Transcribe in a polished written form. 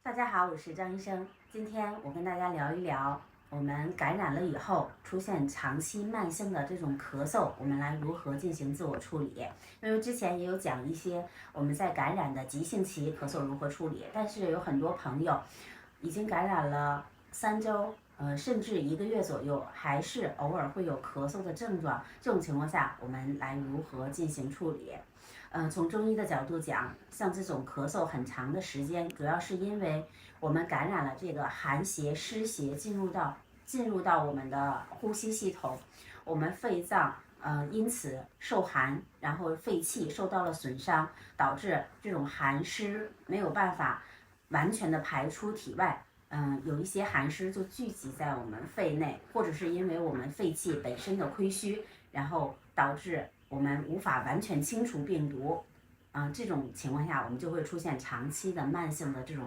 大家好，我是张医生。今天我跟大家聊一聊，我们感染了以后出现长期慢性的这种咳嗽，我们来如何进行自我处理。因为之前也有讲一些我们在感染的急性期咳嗽如何处理，但是有很多朋友已经感染了3周，甚至1个月左右，还是偶尔会有咳嗽的症状。这种情况下，我们来如何进行处理？从中医的角度讲，像这种咳嗽很长的时间，主要是因为我们感染了这个寒邪、湿邪进入到我们的呼吸系统，我们肺脏因此受寒，然后肺气受到了损伤，导致这种寒湿没有办法完全的排出体外。有一些寒湿就聚集在我们肺内，或者是因为我们肺气本身的亏虚，然后导致我们无法完全清除病毒。这种情况下，我们就会出现长期的慢性的这种